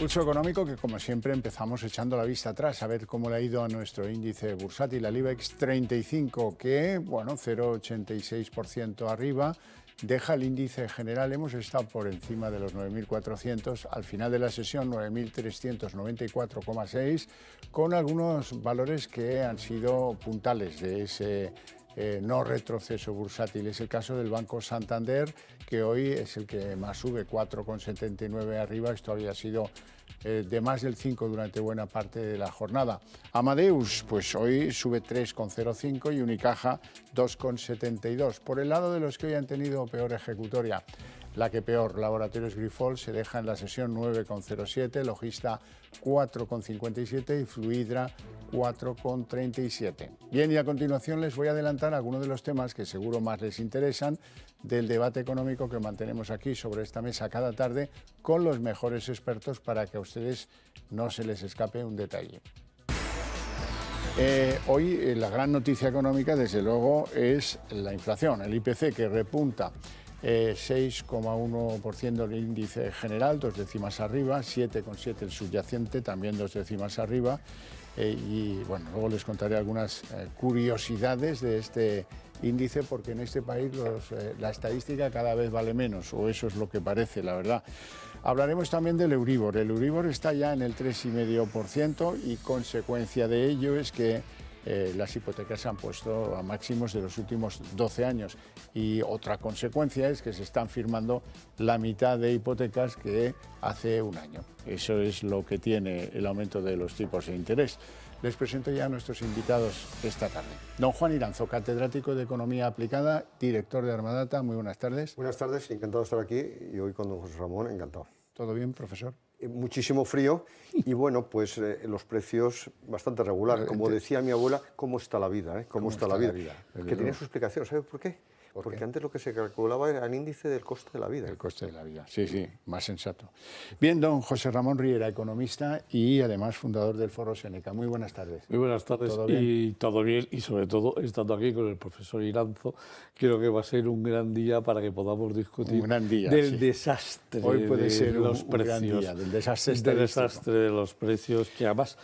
Pulso económico que, como siempre, empezamos echando la vista atrás a ver cómo le ha ido a nuestro índice bursátil, al IBEX 35, que, bueno, 0,86% arriba, deja el índice general. Hemos estado por encima de los 9.400, al final de la sesión 9.394,6, con algunos valores que han sido puntales de ese no retroceso bursátil. Es el caso del Banco Santander, que hoy es el que más sube, 4,79 arriba. Esto había sido de más del 5 durante buena parte de la jornada. Amadeus, pues hoy sube 3,05 y Unicaja 2,72. Por el lado de los que hoy han tenido peor ejecutoria, la que peor, Laboratorios Grifols, se deja en la sesión 9,07, Logista 4,57 y Fluidra 4,37. Bien, y a continuación les voy a adelantar algunos de los temas que seguro más les interesan del debate económico que mantenemos aquí sobre esta mesa cada tarde con los mejores expertos para que a ustedes no se les escape un detalle. Hoy la gran noticia económica, desde luego, es la inflación, el IPC, que repunta 6,1% el índice general, 2 décimas arriba, 7,7 el subyacente, también 2 décimas arriba. Y bueno, luego les contaré algunas curiosidades de este índice, porque en este país la estadística cada vez vale menos, o eso es lo que parece, la verdad. Hablaremos también del Euribor. El Euribor está ya en el 3,5% y consecuencia de ello es que las hipotecas se han puesto a máximos de los últimos 12 años. Y otra consecuencia es que se están firmando la mitad de hipotecas que hace un año. Eso es lo que tiene el aumento de los tipos de interés. Les presento ya a nuestros invitados esta tarde. Don Juan Iranzo, catedrático de Economía Aplicada, director de Armadata. Muy buenas tardes. Buenas tardes, encantado de estar aquí y hoy con don José Ramón, encantado. ¿Todo bien, profesor? Muchísimo frío y bueno, pues los precios bastante regular. Como decía mi abuela, ¿cómo está la vida? ¿Cómo está la vida? Que tiene su explicación, ¿sabe por qué? Porque antes lo que se calculaba era el índice del coste de la vida. El coste de la vida, sí, sí, más sensato. Bien, don José Ramón Riera, economista y además fundador del Foro Séneca. Muy buenas tardes. Muy buenas tardes. ¿Todo bien? Y todo bien, y sobre todo estando aquí con el profesor Iranzo, creo que va a ser un gran día para que podamos discutir del desastre Hoy puede ser de los un precios, gran día, del desastre de los precios, que además,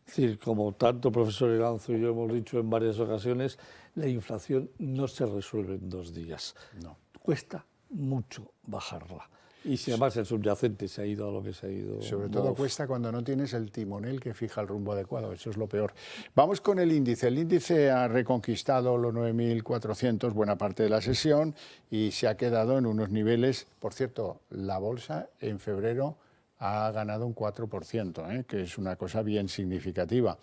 es decir, como tanto el profesor Iranzo y yo hemos dicho en varias ocasiones, la inflación no se resuelve en 2 días. No. Cuesta mucho bajarla. Y si además el subyacente se ha ido a lo que se ha ido... Sobre todo cuesta cuando no tienes el timonel que fija el rumbo adecuado, eso es lo peor. Vamos con el índice. El índice ha reconquistado los 9.400 buena parte de la sesión y se ha quedado en unos niveles. Por cierto, la bolsa en febrero ha ganado un 4%, que es una cosa bien significativa.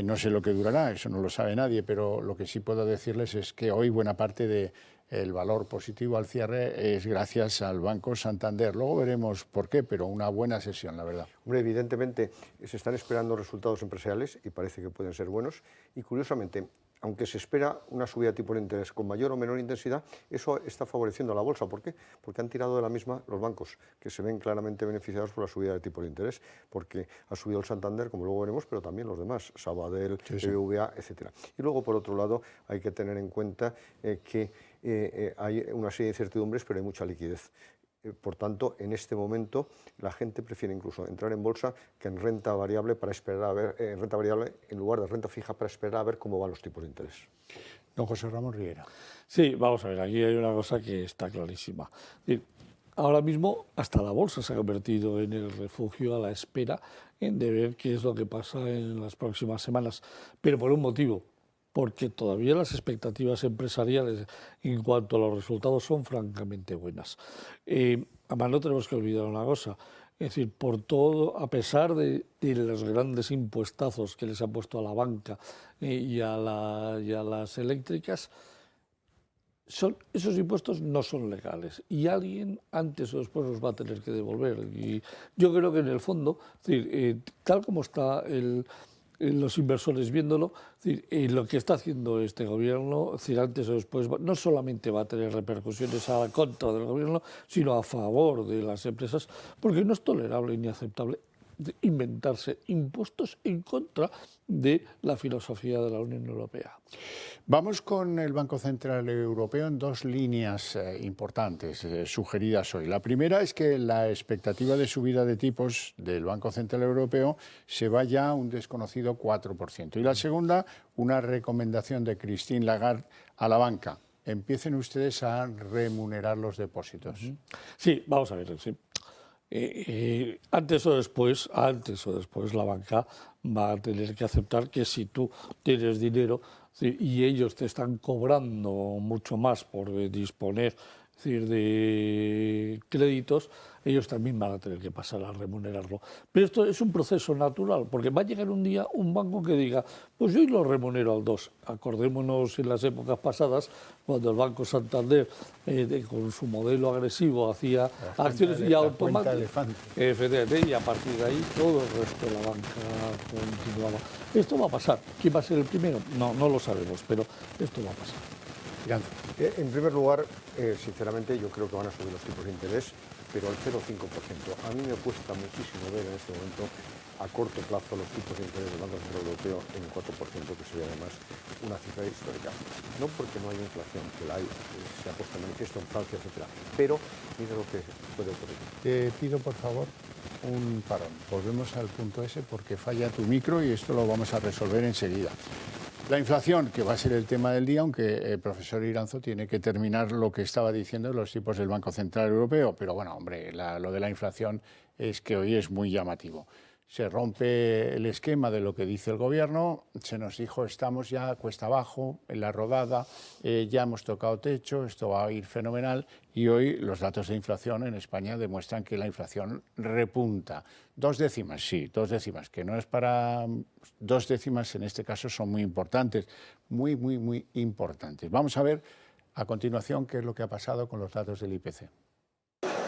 No sé lo que durará, eso no lo sabe nadie, pero lo que sí puedo decirles es que hoy buena parte del valor positivo al cierre es gracias al Banco Santander. Luego veremos por qué, pero una buena sesión, la verdad. Hombre, evidentemente se están esperando resultados empresariales y parece que pueden ser buenos. Y curiosamente, aunque se espera una subida de tipo de interés con mayor o menor intensidad, eso está favoreciendo a la bolsa. ¿Por qué? Porque han tirado de la misma los bancos, que se ven claramente beneficiados por la subida de tipo de interés, porque ha subido el Santander, como luego veremos, pero también los demás, Sabadell, BBVA, etcétera. Y luego, por otro lado, hay que tener en cuenta que hay una serie de incertidumbres, pero hay mucha liquidez. Por tanto, en este momento la gente prefiere incluso entrar en bolsa que en renta variable para esperar a ver, renta variable en lugar de renta fija para esperar a ver cómo van los tipos de interés. Don José Ramón Riera. Sí, vamos a ver, aquí hay una cosa que está clarísima. Ahora mismo hasta la bolsa se ha convertido en el refugio a la espera de ver qué es lo que pasa en las próximas semanas, pero por un motivo. Porque todavía las expectativas empresariales en cuanto a los resultados son francamente buenas. Además, no tenemos que olvidar una cosa, es decir, por todo, a pesar de los grandes impuestazos que les han puesto a la banca y a las eléctricas, esos impuestos no son legales y alguien antes o después los va a tener que devolver. Y yo creo que en el fondo, es decir, tal como está los inversores viéndolo, es decir, lo que está haciendo este gobierno, es decir, antes o después, no solamente va a tener repercusiones a la contra del gobierno, sino a favor de las empresas, porque no es tolerable ni aceptable inventarse impuestos en contra de la filosofía de la Unión Europea. Vamos con el Banco Central Europeo en dos líneas importantes sugeridas hoy. La primera es que la expectativa de subida de tipos del Banco Central Europeo se vaya a un desconocido 4%. Y la segunda, una recomendación de Christine Lagarde a la banca. Empiecen ustedes a remunerar los depósitos. Sí, vamos a ver. Sí. Antes o después la banca va a tener que aceptar que si tú tienes dinero y ellos te están cobrando mucho más por disponer de créditos, ellos también van a tener que pasar a remunerarlo. Pero esto es un proceso natural, porque va a llegar un día un banco que diga, pues yo hoy lo remunero al 2. Acordémonos en las épocas pasadas, cuando el Banco Santander, con su modelo agresivo, hacía acciones y automáticamente, y a partir de ahí todo el resto de la banca continuaba. Esto va a pasar. ¿Quién va a ser el primero? No lo sabemos, pero esto va a pasar. En primer lugar, sinceramente, yo creo que van a subir los tipos de interés, pero al 0,5%. A mí me cuesta muchísimo ver en este momento, a corto plazo, los tipos de interés del Banco Central Europeo en 4%, que sería además una cifra histórica. No porque no haya inflación, que la hay, se ha puesto en manifiesto en Francia, etcétera, pero mira lo que puede ocurrir. Te pido, por favor, un parón. Volvemos al punto ese porque falla tu micro y esto lo vamos a resolver enseguida. La inflación, que va a ser el tema del día, aunque el profesor Iranzo tiene que terminar lo que estaba diciendo de los tipos del Banco Central Europeo. Pero bueno, hombre, lo de la inflación es que hoy es muy llamativo. Se rompe el esquema de lo que dice el gobierno, se nos dijo estamos ya cuesta abajo, en la rodada, ya hemos tocado techo, esto va a ir fenomenal y hoy los datos de inflación en España demuestran que la inflación repunta. 2 décimas, sí, 2 décimas, que no es para 2 décimas en este caso son muy importantes, muy importantes. Vamos a ver a continuación qué es lo que ha pasado con los datos del IPC.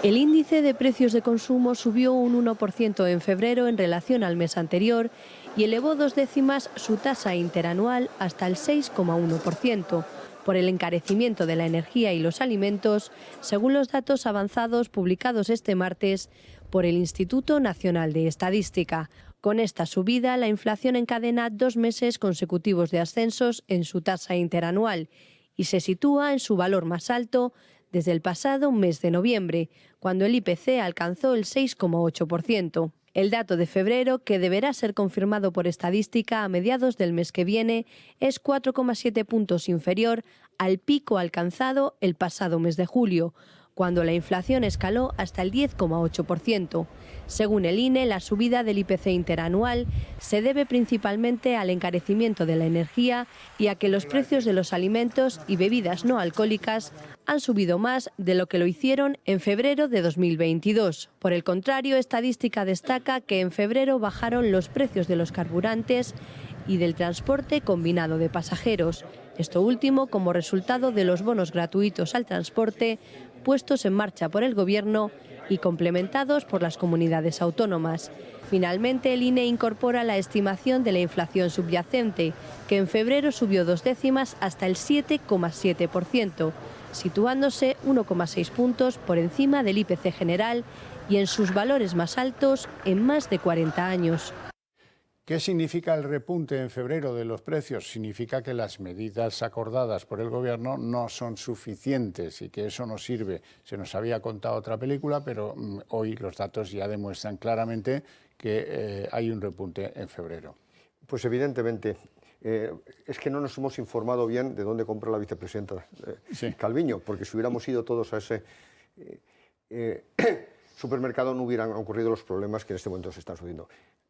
El índice de precios de consumo subió un 1% en febrero en relación al mes anterior y elevó 2 décimas su tasa interanual hasta el 6,1%, por el encarecimiento de la energía y los alimentos, según los datos avanzados publicados este martes por el Instituto Nacional de Estadística. Con esta subida, la inflación encadena 2 meses consecutivos de ascensos en su tasa interanual y se sitúa en su valor más alto desde el pasado mes de noviembre, cuando el IPC alcanzó el 6,8%. El dato de febrero, que deberá ser confirmado por Estadística a mediados del mes que viene, es 4,7 puntos inferior al pico alcanzado el pasado mes de julio, cuando la inflación escaló hasta el 10,8%. Según el INE, la subida del IPC interanual se debe principalmente al encarecimiento de la energía y a que los precios de los alimentos y bebidas no alcohólicas han subido más de lo que lo hicieron en febrero de 2022. Por el contrario, Estadística destaca que en febrero bajaron los precios de los carburantes y del transporte combinado de pasajeros. Esto último como resultado de los bonos gratuitos al transporte puestos en marcha por el Gobierno y complementados por las comunidades autónomas. Finalmente, el INE incorpora la estimación de la inflación subyacente, que en febrero subió 2 décimas hasta el 7,7%, situándose 1,6 puntos por encima del IPC general y en sus valores más altos en más de 40 años. ¿Qué significa el repunte en febrero de los precios? Significa que las medidas acordadas por el Gobierno no son suficientes y que eso no sirve. Se nos había contado otra película, pero hoy los datos ya demuestran claramente que hay un repunte en febrero. Pues evidentemente. Es que no nos hemos informado bien de dónde compró la vicepresidenta Calviño, porque si hubiéramos ido todos a ese supermercado no hubieran ocurrido los problemas que en este momento se están sucediendo.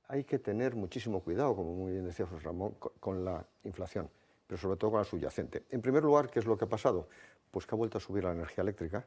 Hay que tener muchísimo cuidado, como muy bien decía José Ramón, con la inflación, pero sobre todo con la subyacente. En primer lugar, ¿qué es lo que ha pasado? Pues que ha vuelto a subir la energía eléctrica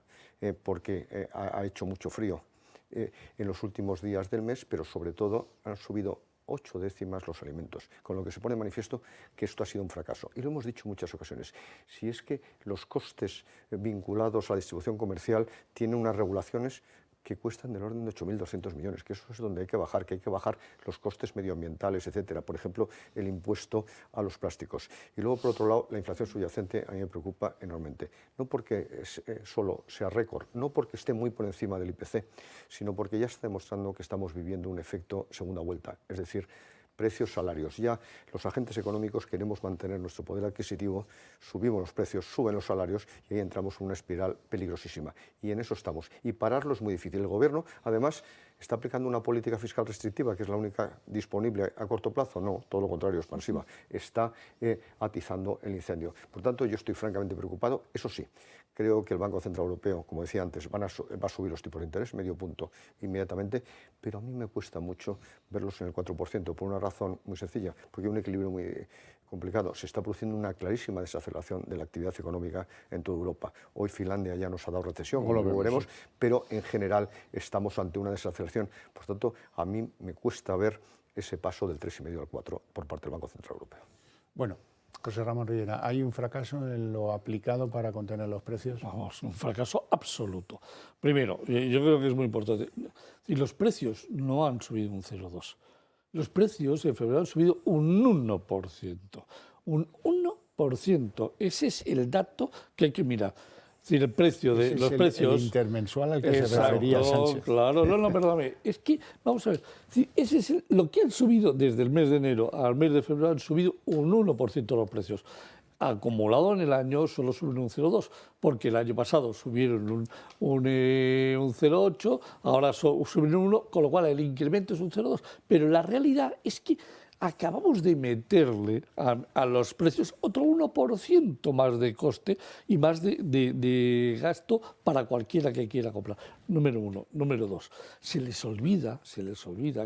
porque ha hecho mucho frío en los últimos días del mes, pero sobre todo han subido 8 décimas los alimentos, con lo que se pone de manifiesto que esto ha sido un fracaso. Y lo hemos dicho en muchas ocasiones. Si es que los costes vinculados a la distribución comercial tienen unas regulaciones que cuestan del orden de 8.200 millones, que eso es donde hay que bajar los costes medioambientales, etcétera. Por ejemplo, el impuesto a los plásticos. Y luego, por otro lado, la inflación subyacente a mí me preocupa enormemente. No porque solo sea récord, no porque esté muy por encima del IPC, sino porque ya está demostrando que estamos viviendo un efecto segunda vuelta, es decir, precios, salarios. Ya los agentes económicos queremos mantener nuestro poder adquisitivo, subimos los precios, suben los salarios y ahí entramos en una espiral peligrosísima. Y en eso estamos. Y pararlo es muy difícil. El Gobierno, además, está aplicando una política fiscal restrictiva, que es la única disponible a corto plazo. No, todo lo contrario, expansiva. Está atizando el incendio. Por tanto, yo estoy francamente preocupado. Eso sí, creo que el Banco Central Europeo, como decía antes, va a subir los tipos de interés, medio punto inmediatamente, pero a mí me cuesta mucho verlos en el 4%, por una razón muy sencilla, porque hay un equilibrio muy complicado. Se está produciendo una clarísima desaceleración de la actividad económica en toda Europa. Hoy Finlandia ya nos ha dado recesión, como lo veremos, pero en general estamos ante una desaceleración. Por tanto, a mí me cuesta ver ese paso del 3,5 al 4 por parte del Banco Central Europeo. Bueno, José Ramón Riera, ¿hay un fracaso en lo aplicado para contener los precios? Vamos, un fracaso absoluto. Primero, yo creo que es muy importante. Y los precios no han subido un 0,2. Los precios en febrero han subido un 1%. Un 1%. Ese es el dato que hay que mirar. Es decir, el precio de los precios. El intermensual al que se refería Sánchez. Claro, no, perdóname. Es que, vamos a ver, ese es lo que han subido desde el mes de enero al mes de febrero, han subido un 1% los precios. Acumulado en el año solo suben un 0,2, porque el año pasado subieron un 0,8, ahora suben un 1, con lo cual el incremento es un 0,2. Pero la realidad es que acabamos de meterle a los precios otro 1% más de coste y más de gasto para cualquiera que quiera comprar. Número uno. Número dos, se les olvida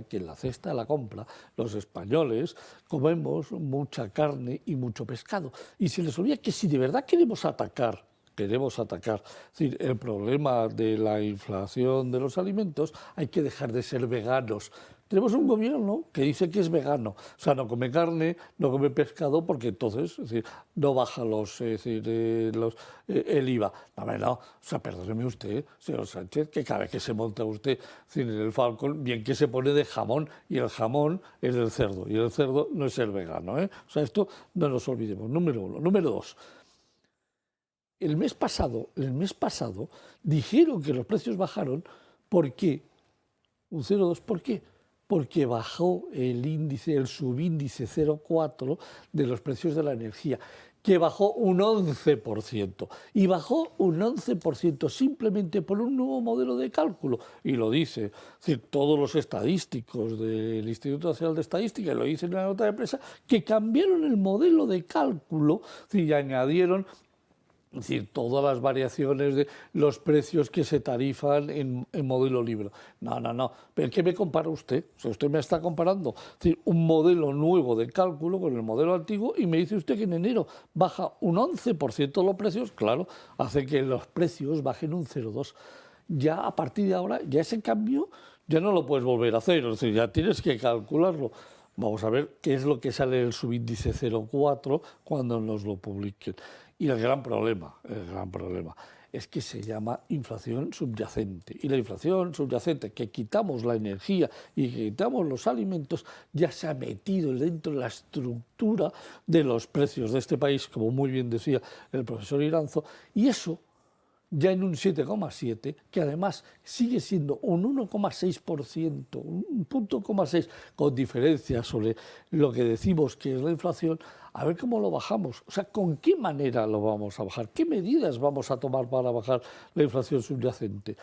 que en la cesta de la compra los españoles comemos mucha carne y mucho pescado. Y se les olvida que si de verdad queremos atacar, es decir, el problema de la inflación de los alimentos, hay que dejar de ser veganos. Tenemos un gobierno que dice que es vegano, o sea, no come carne, no come pescado, porque entonces, es decir, no baja el IVA. No, o sea, perdóneme usted, señor Sánchez, que cada vez que se monta usted en el Falcon, bien que se pone de jamón, y el jamón es del cerdo, y el cerdo no es el vegano, ¿eh? O sea, esto no nos olvidemos, número uno. Número dos, el mes pasado dijeron que los precios bajaron, ¿por qué? Un 0,2, ¿por qué? Porque bajó el subíndice 0,4 de los precios de la energía, que bajó un 11%. Y bajó un 11% simplemente por un nuevo modelo de cálculo. Y lo dice, es decir, todos los estadísticos del Instituto Nacional de Estadística, y lo dicen en la nota de prensa, que cambiaron el modelo de cálculo, y añadieron, es decir, todas las variaciones de los precios que se tarifan en modelo libre. No. ¿Pero qué me compara usted? O sea, usted me está comparando, es decir, un modelo nuevo de cálculo con el modelo antiguo, y me dice usted que en enero baja un 11% los precios. Claro, hace que los precios bajen un 0,2. Ya a partir de ahora, ya ese cambio ya no lo puedes volver a hacer. Es decir, ya tienes que calcularlo. Vamos a ver qué es lo que sale del subíndice 0,4 cuando nos lo publiquen. Y el gran problema es que se llama inflación subyacente. Y la inflación subyacente, que quitamos la energía y que quitamos los alimentos, ya se ha metido dentro de la estructura de los precios de este país, como muy bien decía el profesor Iranzo, y eso ya en un 7,7, que además sigue siendo un 1,6%, un punto 6, con diferencia sobre lo que decimos que es la inflación. A ver cómo lo bajamos, o sea, ¿con qué manera lo vamos a bajar? ¿Qué medidas vamos a tomar para bajar la inflación subyacente?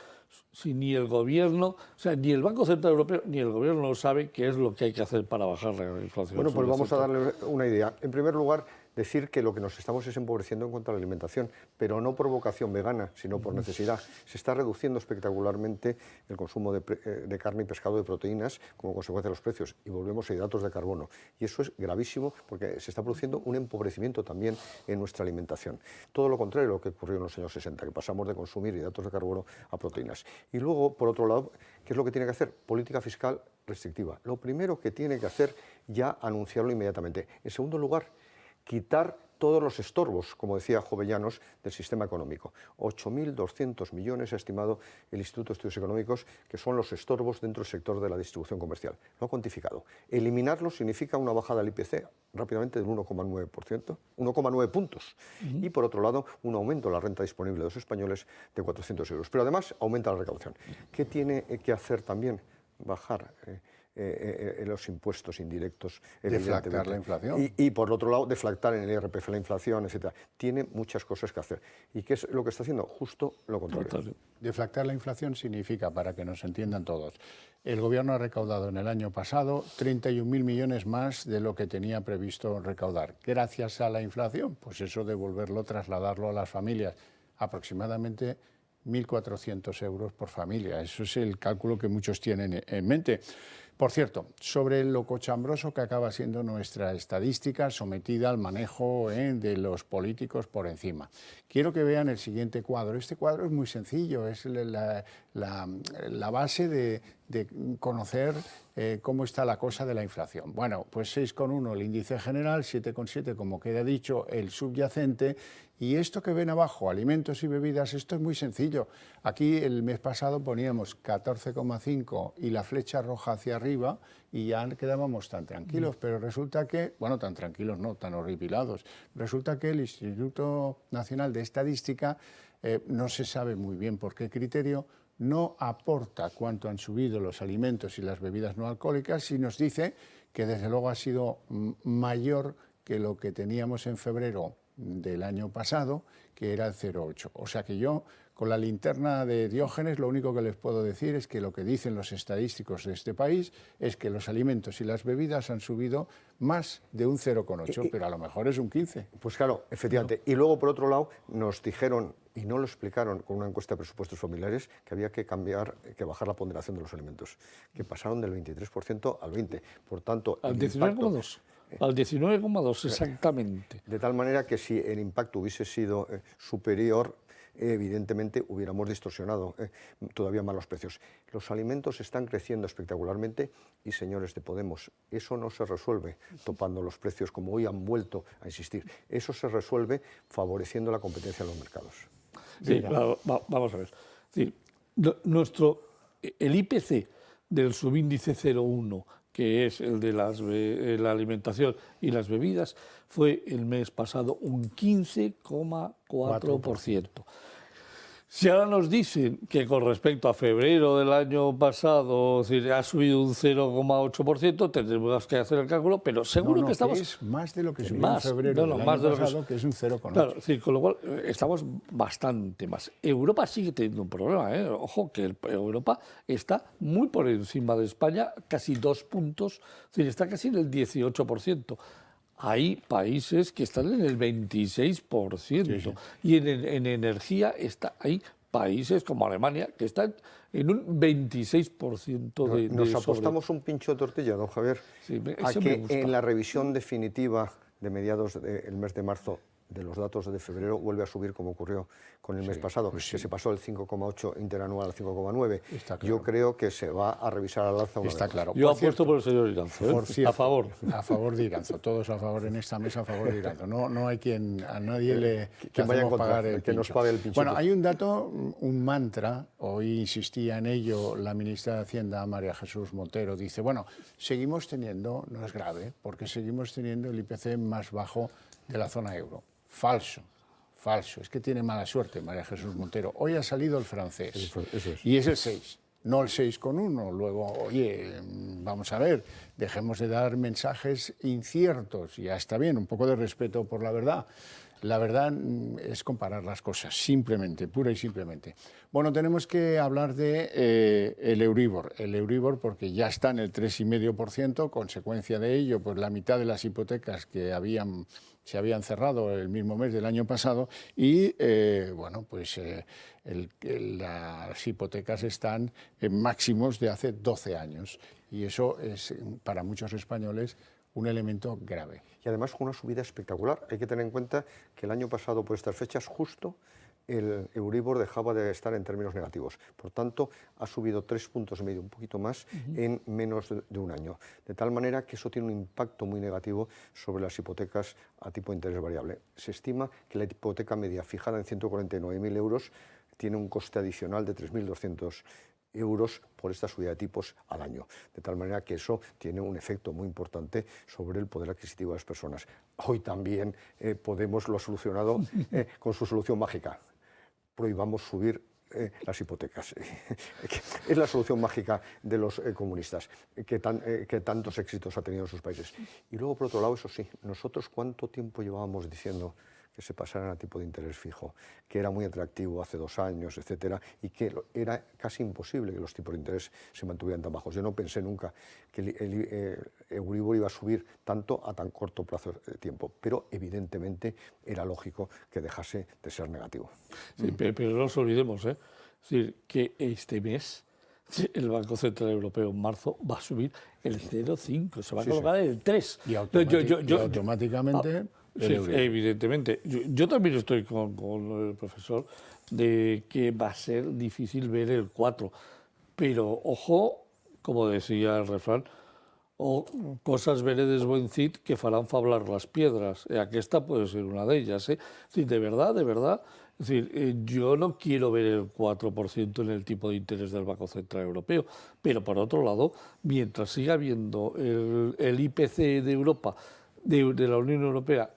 Si ni el Gobierno, o sea, ni el Banco Central Europeo, ni el Gobierno sabe qué es lo que hay que hacer para bajar la inflación. Bueno, pues vamos a darle una idea. En primer lugar, decir que lo que nos estamos es empobreciendo en cuanto a la alimentación, pero no por vocación vegana, sino por necesidad. Se está reduciendo espectacularmente el consumo de carne y pescado, de proteínas, como consecuencia de los precios, y volvemos a hidratos de carbono. Y eso es gravísimo porque se está produciendo un empobrecimiento también en nuestra alimentación. Todo lo contrario de lo que ocurrió en los años 60, que pasamos de consumir hidratos de carbono a proteínas. Y luego, por otro lado, ¿qué es lo que tiene que hacer? Política fiscal restrictiva. Lo primero que tiene que hacer, ya anunciarlo inmediatamente. En segundo lugar, quitar todos los estorbos, como decía Jovellanos, del sistema económico. 8.200 millones ha estimado el Instituto de Estudios Económicos que son los estorbos dentro del sector de la distribución comercial. Lo ha cuantificado. Eliminarlos significa una bajada del IPC rápidamente del 1,9%, 1,9 puntos. Y por otro lado, un aumento de la renta disponible de los españoles de 400 euros. Pero además aumenta la recaudación. ¿Qué tiene que hacer también? Bajar los impuestos indirectos, deflactar la inflación. Y por otro lado, deflactar en el IRPF la inflación, etcétera. Tiene muchas cosas que hacer. ¿Y qué es lo que está haciendo? Justo lo contrario. Deflactar la inflación significa, para que nos entiendan todos, el Gobierno ha recaudado en el año pasado 31.000 millones más de lo que tenía previsto recaudar. Gracias a la inflación, pues eso devolverlo, trasladarlo a las familias, aproximadamente 1.400 euros por familia. Eso es el cálculo que muchos tienen en mente. Por cierto, sobre lo cochambroso que acaba siendo nuestra estadística sometida al manejo de los políticos por encima. Quiero que vean el siguiente cuadro. Este cuadro es muy sencillo, es la base de conocer cómo está la cosa de la inflación. Bueno, pues 6,1 el índice general, 7,7 como queda dicho el subyacente, y esto que ven abajo, alimentos y bebidas, esto es muy sencillo. Aquí el mes pasado poníamos 14,5 y la flecha roja hacia arriba y ya quedábamos tan tranquilos, pero resulta que, bueno, tan tranquilos no, tan horripilados, resulta que el Instituto Nacional de Estadística no se sabe muy bien por qué criterio, no aporta cuánto han subido los alimentos y las bebidas no alcohólicas y nos dice que desde luego ha sido mayor que lo que teníamos en febrero del año pasado, que era el 0,8. O sea que yo, con la linterna de Diógenes, lo único que les puedo decir es que lo que dicen los estadísticos de este país es que los alimentos y las bebidas han subido más de un 0,8, pero a lo mejor es un 15. Pues claro, efectivamente. No. Y luego, por otro lado, nos dijeron, y no lo explicaron con una encuesta de presupuestos familiares, que había que bajar la ponderación de los alimentos, que pasaron del 23% al 20%. Por tanto, al 19,2%. Al 19,2 exactamente. De tal manera que si el impacto hubiese sido superior, evidentemente hubiéramos distorsionado todavía más los precios. Los alimentos están creciendo espectacularmente y, señores de Podemos, eso no se resuelve topando los precios, como hoy han vuelto a insistir. Eso se resuelve favoreciendo la competencia en los mercados. Sí, vamos a ver. Es decir, el IPC del subíndice 0,1, que es el de la alimentación y las bebidas, fue el mes pasado un 15,4%. Si ahora nos dicen que con respecto a febrero del año pasado, es decir, ha subido un 0,8%, tendremos que hacer el cálculo, pero seguro que estamos... Que es más de lo que subió en febrero del año pasado, que es un 0,8. Claro, es decir, con lo cual estamos bastante más. Europa sigue teniendo un problema, ¿eh? Ojo, que Europa está muy por encima de España, casi 2 puntos, es decir, está casi en el 18%. Hay países que están en el 26%, sí. Y en energía hay países como Alemania que están en un 26% de Nos apostamos un pincho de tortilla, don Javier, sí, a que en la revisión definitiva de mediados del mes de marzo de los datos de febrero vuelve a subir como ocurrió con el mes pasado, pues que se pasó del 5,8 interanual al 5,9. Claro. Yo creo que se va a revisar al alza. Está claro. Yo apuesto por el señor Iranzo, por cierto, a favor. A favor de Iranzo, todos a favor en esta mesa, a favor de Iranzo. No hay a nadie le vaya a pagar el pincho. Nos pague el pincho. Bueno, hay un dato, un mantra, hoy insistía en ello la ministra de Hacienda, María Jesús Montero, dice, bueno, seguimos teniendo, no es grave, porque seguimos teniendo el IPC más bajo de la zona euro. Falso. Es que tiene mala suerte María Jesús Montero. Hoy ha salido el francés eso es. Y es el 6, no el 6,1. Luego, oye, vamos a ver, dejemos de dar mensajes inciertos. Ya está bien, un poco de respeto por la verdad. La verdad es comparar las cosas, simplemente, pura y simplemente. Bueno, tenemos que hablar de el Euribor, porque ya está en el 3,5%, consecuencia de ello, pues la mitad de las hipotecas que se habían cerrado el mismo mes del año pasado y, las hipotecas están en máximos de hace 12 años y eso es, para muchos españoles, un elemento grave. Y además con una subida espectacular. Hay que tener en cuenta que el año pasado, por estas fechas, justo el Euribor dejaba de estar en términos negativos. Por tanto, ha subido 3,5 puntos, un poquito más, en menos de un año. De tal manera que eso tiene un impacto muy negativo sobre las hipotecas a tipo de interés variable. Se estima que la hipoteca media fijada en 149.000 euros tiene un coste adicional de 3.200 euros por esta subida de tipos al año, de tal manera que eso tiene un efecto muy importante sobre el poder adquisitivo de las personas. Hoy también Podemos lo ha solucionado con su solución mágica: prohibamos subir las hipotecas. Es la solución mágica de los comunistas, que tantos éxitos ha tenido en sus países. Y luego, por otro lado, eso sí, nosotros ¿cuánto tiempo llevábamos diciendo que se pasaran a tipo de interés fijo, que era muy atractivo hace 2 años, etcétera, y que era casi imposible que los tipos de interés se mantuvieran tan bajos? Yo no pensé nunca que el Euribor iba a subir tanto a tan corto plazo de tiempo, pero evidentemente era lógico que dejase de ser negativo. Sí, pero no nos olvidemos, es decir, que este mes el Banco Central Europeo en marzo va a subir el 0,5, se va a colocar el 3. Y automáticamente... Sí, evidentemente. Yo también estoy con el profesor de que va a ser difícil ver el 4, pero ojo, como decía el refrán, o cosas veredes buen cid que farán fablar las piedras. Aquesta puede ser una de ellas. Es decir, de verdad, es decir, yo no quiero ver el 4% en el tipo de interés del Banco Central Europeo, pero por otro lado, mientras siga habiendo el IPC de Europa, de la Unión Europea,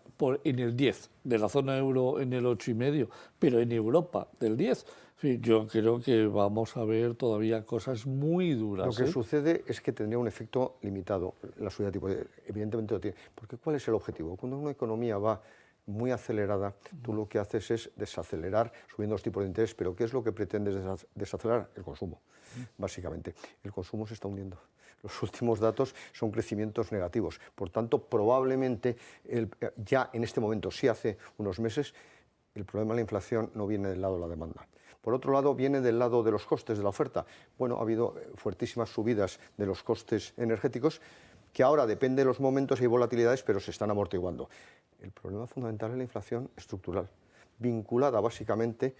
en el 10, de la zona euro en el 8,5, pero en Europa del 10, sí, yo creo que vamos a ver todavía cosas muy duras. Lo que sucede es que tendría un efecto limitado la subida de tipo, evidentemente lo tiene, porque ¿cuál es el objetivo? Cuando una economía va muy acelerada, tú lo que haces es desacelerar subiendo los tipos de interés, pero ¿qué es lo que pretendes desacelerar? El consumo, básicamente. El consumo se está hundiendo. Los últimos datos son crecimientos negativos. Por tanto, probablemente ya en este momento, sí hace unos meses, el problema de la inflación no viene del lado de la demanda. Por otro lado, viene del lado de los costes de la oferta. Bueno, ha habido fuertísimas subidas de los costes energéticos, que ahora depende de los momentos, hay volatilidades, pero se están amortiguando. El problema fundamental es la inflación estructural, vinculada básicamente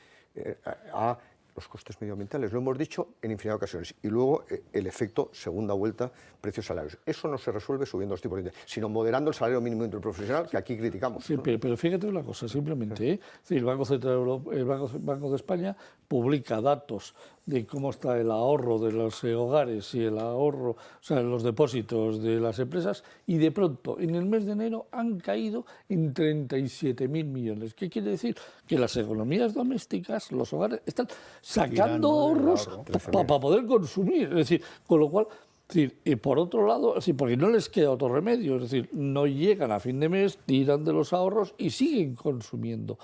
a los costes medioambientales. Lo hemos dicho en infinidad de ocasiones. Y luego el efecto segunda vuelta, precios salarios. Eso no se resuelve subiendo los tipos de interés, sino moderando el salario mínimo interprofesional, que aquí criticamos. Sí, pero fíjate una cosa, simplemente, el Banco Central Europeo, el Banco de España publica datos de cómo está el ahorro de los hogares y el ahorro, o sea, los depósitos de las empresas, y de pronto, en el mes de enero, han caído en 37.000 millones. ¿Qué quiere decir? Que las economías domésticas, los hogares, están sacando ahorros para poder consumir. Es decir, con lo cual, y por otro lado, porque no les queda otro remedio, es decir, no llegan a fin de mes, tiran de los ahorros y siguen consumiendo.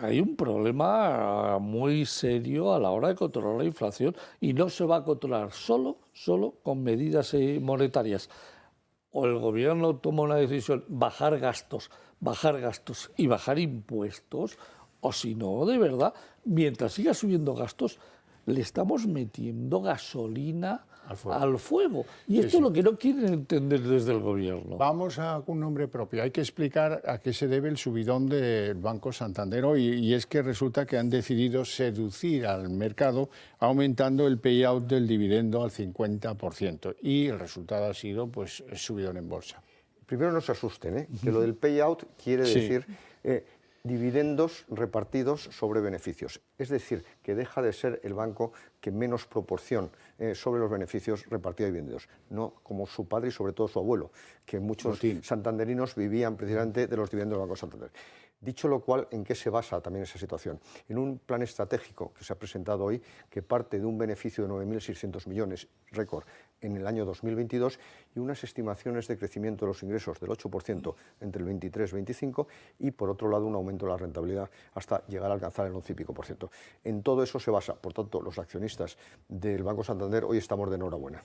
Hay un problema muy serio a la hora de controlar la inflación, y no se va a controlar solo con medidas monetarias. O el gobierno toma una decisión, bajar gastos y bajar impuestos, o si no, de verdad, mientras siga subiendo gastos, le estamos metiendo gasolina al fuego. Y esto es lo que no quieren entender desde el gobierno. Vamos a un nombre propio. Hay que explicar a qué se debe el subidón del Banco Santander hoy, y es que resulta que han decidido seducir al mercado aumentando el payout del dividendo al 50%, y el resultado ha sido pues subidón en bolsa. Primero no se asusten, que lo del payout quiere decir dividendos repartidos sobre beneficios. Es decir, que deja de ser el banco que menos proporción sobre los beneficios repartía dividendos, no como su padre y sobre todo su abuelo, que muchos santanderinos vivían precisamente de los dividendos del Banco Santander. Dicho lo cual, ¿en qué se basa también esa situación? En un plan estratégico que se ha presentado hoy, que parte de un beneficio de 9.600 millones, récord, en el año 2022, y unas estimaciones de crecimiento de los ingresos del 8% entre el 23 y 25, y por otro lado un aumento de la rentabilidad hasta llegar a alcanzar el 11 y pico por ciento. En todo eso se basa, por tanto, los accionistas del Banco Santander hoy estamos de enhorabuena.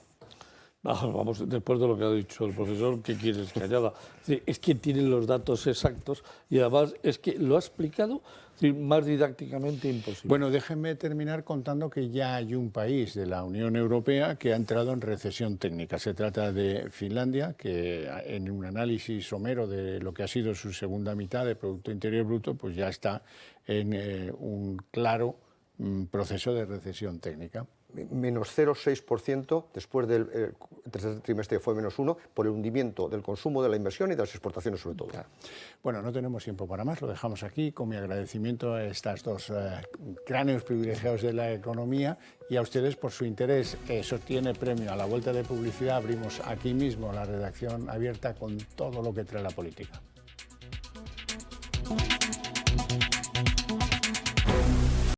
Vamos, después de lo que ha dicho el profesor, ¿qué quieres que añada? Es que tiene los datos exactos y además es que lo ha explicado más didácticamente imposible. Bueno, déjenme terminar contando que ya hay un país de la Unión Europea que ha entrado en recesión técnica. Se trata de Finlandia, que en un análisis somero de lo que ha sido su segunda mitad de Producto Interior Bruto, pues ya está en un claro proceso de recesión técnica. Menos 0,6%, después del tercer trimestre fue menos 1%, por el hundimiento del consumo, de la inversión y de las exportaciones sobre todo. Claro. Bueno, no tenemos tiempo para más, lo dejamos aquí con mi agradecimiento a estas dos cráneos privilegiados de la economía y a ustedes por su interés. Eso tiene premio. A la vuelta de publicidad abrimos aquí mismo la redacción abierta con todo lo que trae la política.